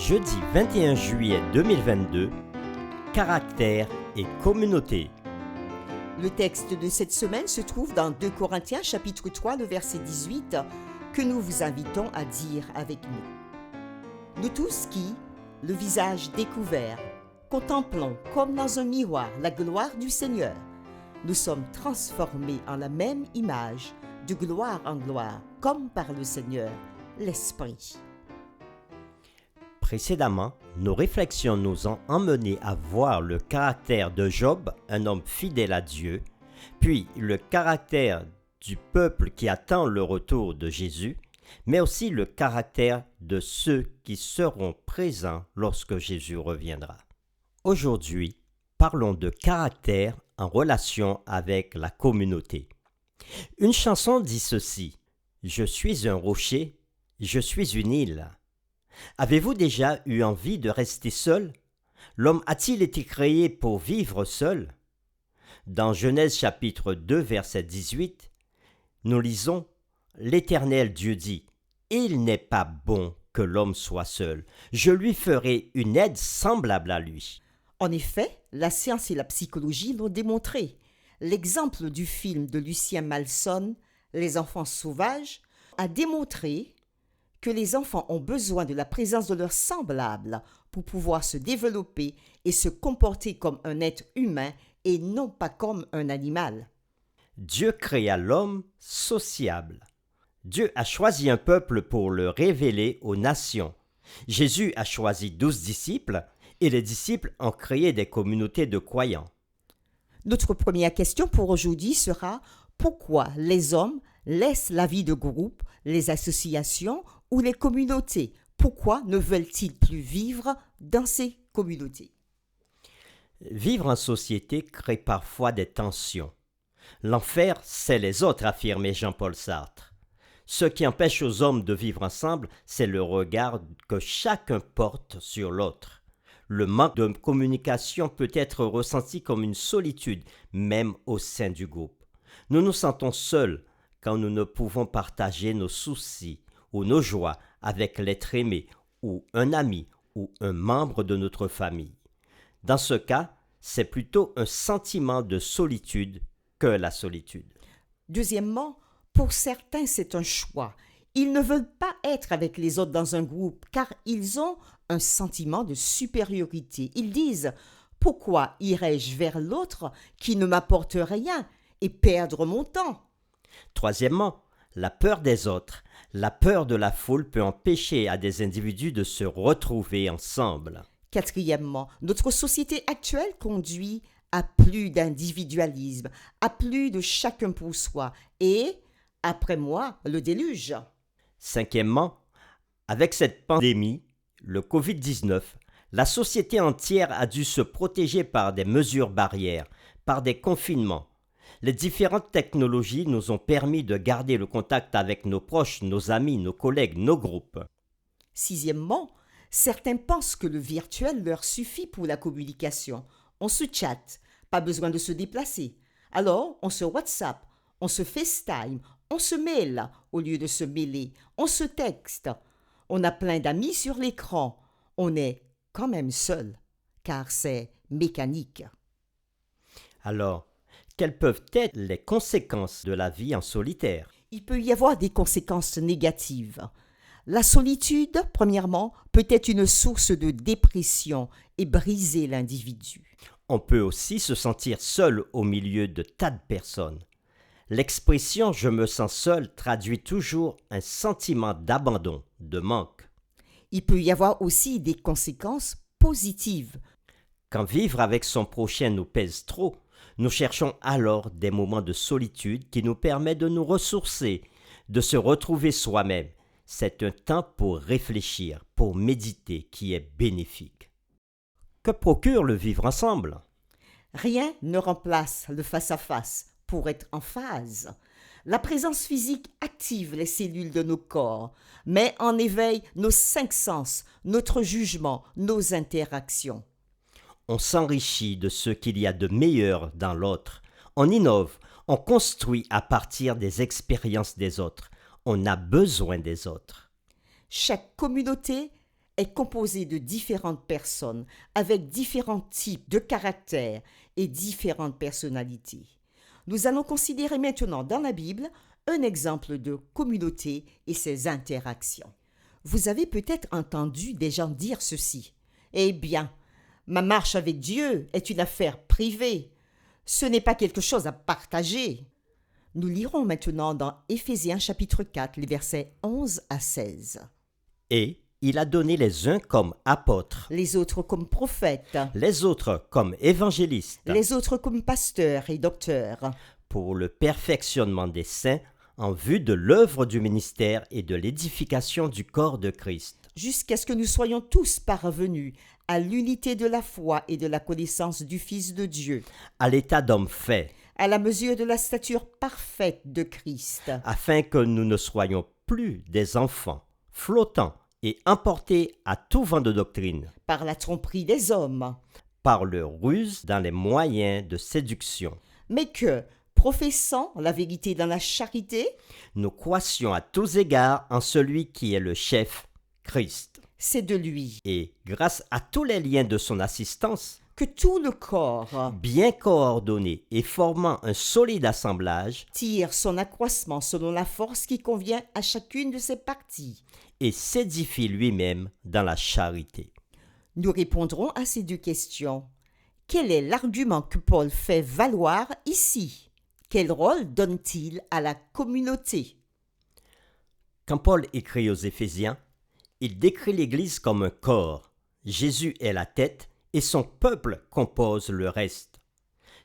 Jeudi 21 juillet 2022, caractère et communauté. Le texte de cette semaine se trouve dans 2 Corinthiens chapitre 3, le verset 18, que nous vous invitons à dire avec nous. Nous tous qui, le visage découvert, contemplons comme dans un miroir la gloire du Seigneur, nous sommes transformés en la même image, de gloire en gloire, comme par le Seigneur, l'Esprit. Précédemment, nos réflexions nous ont emmenés à voir le caractère de Job, un homme fidèle à Dieu, puis le caractère du peuple qui attend le retour de Jésus, mais aussi le caractère de ceux qui seront présents lorsque Jésus reviendra. Aujourd'hui, parlons de caractère en relation avec la communauté. Une chanson dit ceci: « Je suis un rocher, je suis une île ». Avez-vous déjà eu envie de rester seul? L'homme a-t-il été créé pour vivre seul? Dans Genèse chapitre 2 verset 18, nous lisons: « L'Éternel Dieu dit, il n'est pas bon que l'homme soit seul, je lui ferai une aide semblable à lui. » En effet, la science et la psychologie l'ont démontré. L'exemple du film de Lucien Malson, Les enfants sauvages, a démontré que les enfants ont besoin de la présence de leurs semblables pour pouvoir se développer et se comporter comme un être humain et non pas comme un animal. Dieu créa l'homme sociable. Dieu a choisi un peuple pour le révéler aux nations. Jésus a choisi 12 disciples et les disciples ont créé des communautés de croyants. Notre première question pour aujourd'hui sera: pourquoi les hommes laissent la vie de groupe, les associations ou les communautés? Pourquoi ne veulent-ils plus vivre dans ces communautés? Vivre en société crée parfois des tensions. L'enfer, c'est les autres, affirmait Jean-Paul Sartre. Ce qui empêche aux hommes de vivre ensemble, c'est le regard que chacun porte sur l'autre. Le manque de communication peut être ressenti comme une solitude, même au sein du groupe. Nous nous sentons seuls quand nous ne pouvons partager nos soucis ou nos joies avec l'être aimé ou un ami ou un membre de notre famille. Dans ce cas, c'est plutôt un sentiment de solitude que la solitude. Deuxièmement, pour certains, c'est un choix. Ils ne veulent pas être avec les autres dans un groupe car ils ont un sentiment de supériorité. Ils disent: pourquoi irais-je vers l'autre qui ne m'apporte rien et perdre mon temps? Troisièmement, la peur des autres. La peur de la foule peut empêcher à des individus de se retrouver ensemble. Quatrièmement, notre société actuelle conduit à plus d'individualisme, à plus de chacun pour soi et, après moi, le déluge. Cinquièmement, avec cette pandémie, le Covid-19, la société entière a dû se protéger par des mesures barrières, par des confinements. Les différentes technologies nous ont permis de garder le contact avec nos proches, nos amis, nos collègues, nos groupes. Sixièmement, certains pensent que le virtuel leur suffit pour la communication. On se chatte, pas besoin de se déplacer. Alors, on se WhatsApp, on se FaceTime, on se mail au lieu de se mêler, on se texte. On a plein d'amis sur l'écran. On est quand même seul, car c'est mécanique. Alors, quelles peuvent être les conséquences de la vie en solitaire? Il peut y avoir des conséquences négatives. La solitude, premièrement, peut être une source de dépression et briser l'individu. On peut aussi se sentir seul au milieu de tas de personnes. L'expression « je me sens seul » traduit toujours un sentiment d'abandon, de manque. Il peut y avoir aussi des conséquences positives. Quand vivre avec son prochain nous pèse trop, nous cherchons alors des moments de solitude qui nous permettent de nous ressourcer, de se retrouver soi-même. C'est un temps pour réfléchir, pour méditer qui est bénéfique. Que procure le vivre ensemble? Rien ne remplace le face-à-face pour être en phase. La présence physique active les cellules de nos corps, met en éveil nos 5 sens, notre jugement, nos interactions. On s'enrichit de ce qu'il y a de meilleur dans l'autre. On innove, on construit à partir des expériences des autres. On a besoin des autres. Chaque communauté est composé de différentes personnes avec différents types de caractères et différentes personnalités. Nous allons considérer maintenant dans la Bible un exemple de communauté et ses interactions. Vous avez peut-être entendu des gens dire ceci. Eh bien, ma marche avec Dieu est une affaire privée. Ce n'est pas quelque chose à partager. Nous lirons maintenant dans Éphésiens chapitre 4, les versets 11 à 16. Et il a donné les uns comme apôtres, Les autres comme prophètes, les autres comme évangélistes, les autres comme pasteurs et docteurs, pour le perfectionnement des saints, en vue de l'œuvre du ministère et de l'édification du corps de Christ, jusqu'à ce que nous soyons tous parvenus à l'unité de la foi et de la connaissance du Fils de Dieu, à l'état d'homme fait, à la mesure de la stature parfaite de Christ, afin que nous ne soyons plus des enfants, flottants et emportés à tout vent de doctrine, par la tromperie des hommes, par leur ruse dans les moyens de séduction. mais que, professant la vérité dans la charité, Nous croissions à tous égards en celui qui est le chef, Christ. c'est de lui Et grâce à tous les liens de son assistance, que tout le corps bien coordonné et formant un solide assemblage, tire son accroissement selon la force qui convient à chacune de ses parties. et s'édifie lui-même dans la charité. Nous répondrons à ces deux questions. Quel est l'argument que Paul fait valoir ici? Quel rôle donne-t-il à la communauté? Quand Paul écrit aux Éphésiens, il décrit l'Église comme un corps. Jésus est la tête et son peuple compose le reste.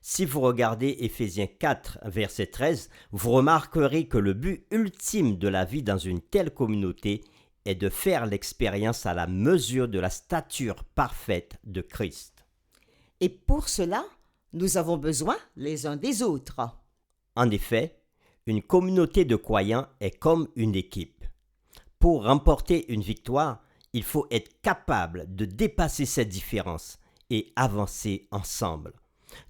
Si vous regardez Éphésiens 4, verset 13, vous remarquerez que le but ultime de la vie dans une telle communauté est de faire l'expérience à la mesure de la stature parfaite de Christ. Et pour cela, nous avons besoin les uns des autres. En effet, une communauté de croyants est comme une équipe. Pour remporter une victoire, il faut être capable de dépasser ces différences et avancer ensemble.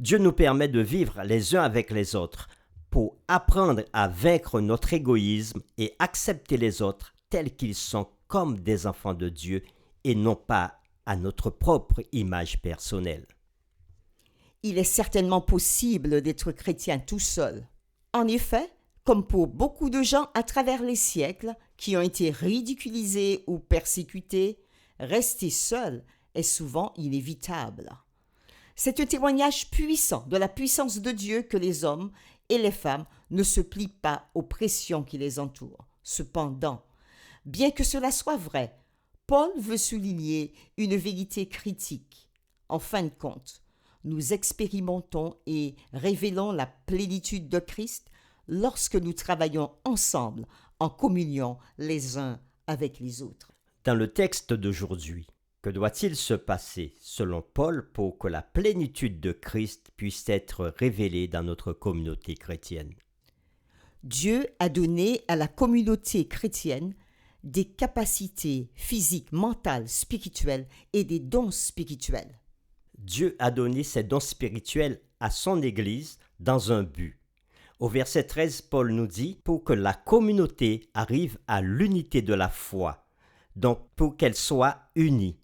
Dieu nous permet de vivre les uns avec les autres pour apprendre à vaincre notre égoïsme et accepter les autres tels qu'ils sont comme des enfants de Dieu et non pas à notre propre image personnelle. Il est certainement possible d'être chrétien tout seul. En effet, comme pour beaucoup de gens à travers les siècles qui ont été ridiculisés ou persécutés, rester seul est souvent inévitable. C'est un témoignage puissant de la puissance de Dieu que les hommes et les femmes ne se plient pas aux pressions qui les entourent. Cependant, bien que cela soit vrai, Paul veut souligner une vérité critique. En fin de compte, nous expérimentons et révélons la plénitude de Christ lorsque nous travaillons ensemble, en communion les uns avec les autres. Dans le texte d'aujourd'hui, que doit-il se passer, selon Paul, pour que la plénitude de Christ puisse être révélée dans notre communauté chrétienne? Dieu a donné à la communauté chrétienne des capacités physiques, mentales, spirituelles et des dons spirituels. Dieu a donné ses dons spirituels à son Église dans un but. Au verset 13, Paul nous dit « pour que la communauté arrive à l'unité de la foi », donc pour qu'elle soit unie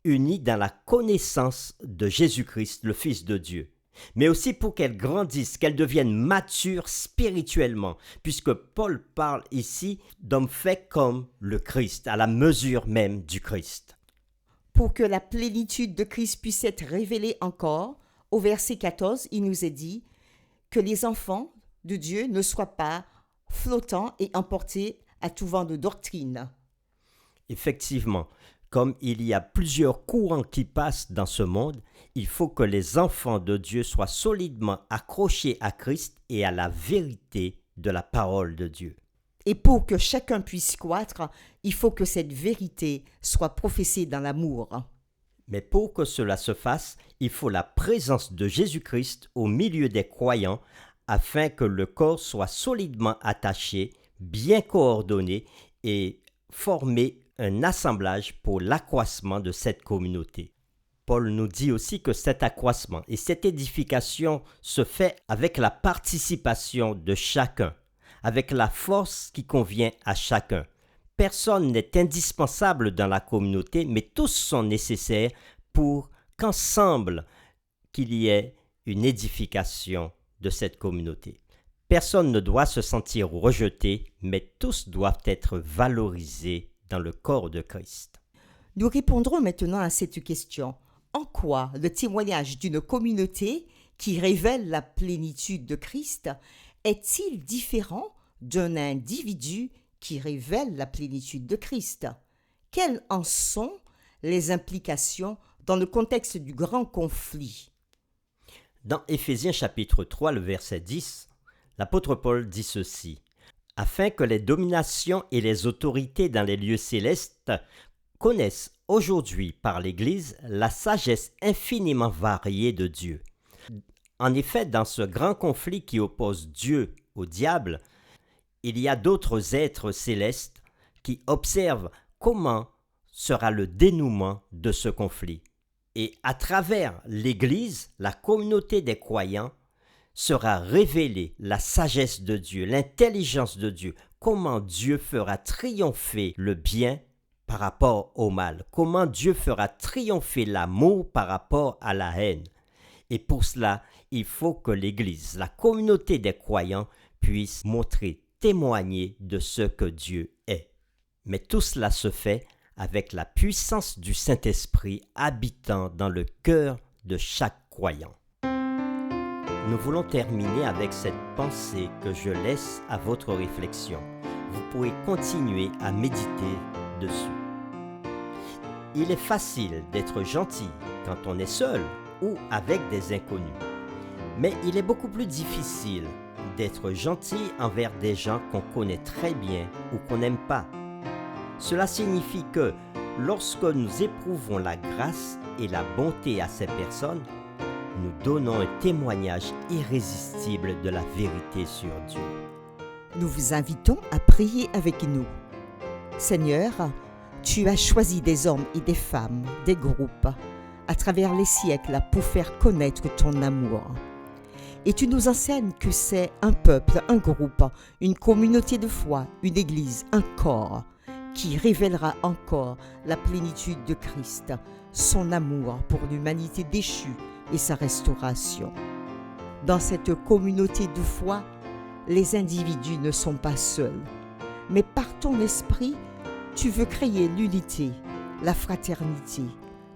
dans la connaissance de Jésus-Christ, le Fils de Dieu, mais aussi pour qu'elle grandisse, qu'elle devienne mature spirituellement, puisque Paul parle ici d'hommes faits comme le Christ, à la mesure même du Christ. Pour que la plénitude de Christ puisse être révélée encore, au verset 14, il nous est dit que les enfants de Dieu ne soient pas flottants et emportés à tout vent de doctrine. Effectivement, comme il y a plusieurs courants qui passent dans ce monde, il faut que les enfants de Dieu soient solidement accrochés à Christ et à la vérité de la parole de Dieu. Et pour que chacun puisse croître, il faut que cette vérité soit professée dans l'amour. Mais pour que cela se fasse, il faut la présence de Jésus-Christ au milieu des croyants afin que le corps soit solidement attaché, bien coordonné et former un assemblage pour l'accroissement de cette communauté. Paul nous dit aussi que cet accroissement et cette édification se fait avec la participation de chacun, avec la force qui convient à chacun, Personne n'est indispensable dans la communauté, mais tous sont nécessaires pour qu'ensemble, qu'il y ait une édification de cette communauté. Personne ne doit se sentir rejeté, mais tous doivent être valorisés dans le corps de Christ. Nous répondrons maintenant à cette question. En quoi le témoignage d'une communauté qui révèle la plénitude de Christ est-il différent d'un individu qui révèle la plénitude de Christ? Quelles en sont les implications dans le contexte du grand conflit? Dans Éphésiens chapitre 3, le verset 10, l'apôtre Paul dit ceci: « Afin que les dominations et les autorités dans les lieux célestes connaissent aujourd'hui par l'Église la sagesse infiniment variée de Dieu. » En effet, dans ce grand conflit qui oppose Dieu au diable, il y a d'autres êtres célestes qui observent comment sera le dénouement de ce conflit. Et à travers l'Église, la communauté des croyants, sera révélée la sagesse de Dieu, l'intelligence de Dieu, comment Dieu fera triompher le bien par rapport au mal, comment Dieu fera triompher l'amour par rapport à la haine. Et pour cela, il faut que l'Église, la communauté des croyants, puisse montrer, témoigner de ce que Dieu est. Mais tout cela se fait avec la puissance du Saint-Esprit habitant dans le cœur de chaque croyant. Nous voulons terminer avec cette pensée que je laisse à votre réflexion. Vous pourrez continuer à méditer dessus. Il est facile d'être gentil quand on est seul ou avec des inconnus. Mais il est beaucoup plus difficile d'être gentil envers des gens qu'on connaît très bien ou qu'on n'aime pas. Cela signifie que lorsque nous éprouvons la grâce et la bonté à ces personnes, nous donnons un témoignage irrésistible de la vérité sur Dieu. Nous vous invitons à prier avec nous. Seigneur, tu as choisi des hommes et des femmes, des groupes, à travers les siècles pour faire connaître ton amour. Et tu nous enseignes que c'est un peuple, un groupe, une communauté de foi, une église, un corps, qui révélera encore la plénitude de Christ, son amour pour l'humanité déchue et sa restauration. Dans cette communauté de foi, les individus ne sont pas seuls, mais par ton esprit, tu veux créer l'unité, la fraternité,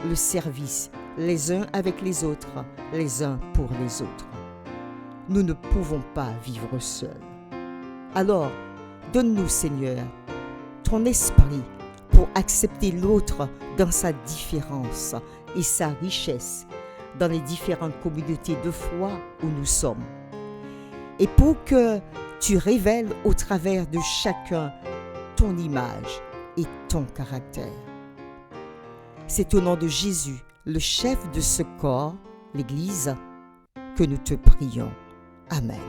le service, les uns avec les autres, les uns pour les autres. Nous ne pouvons pas vivre seuls. Alors, donne-nous, Seigneur, ton esprit pour accepter l'autre dans sa différence et sa richesse dans les différentes communautés de foi où nous sommes. Et pour que tu révèles au travers de chacun ton image et ton caractère. C'est au nom de Jésus, le chef de ce corps, l'Église, que nous te prions. Amen.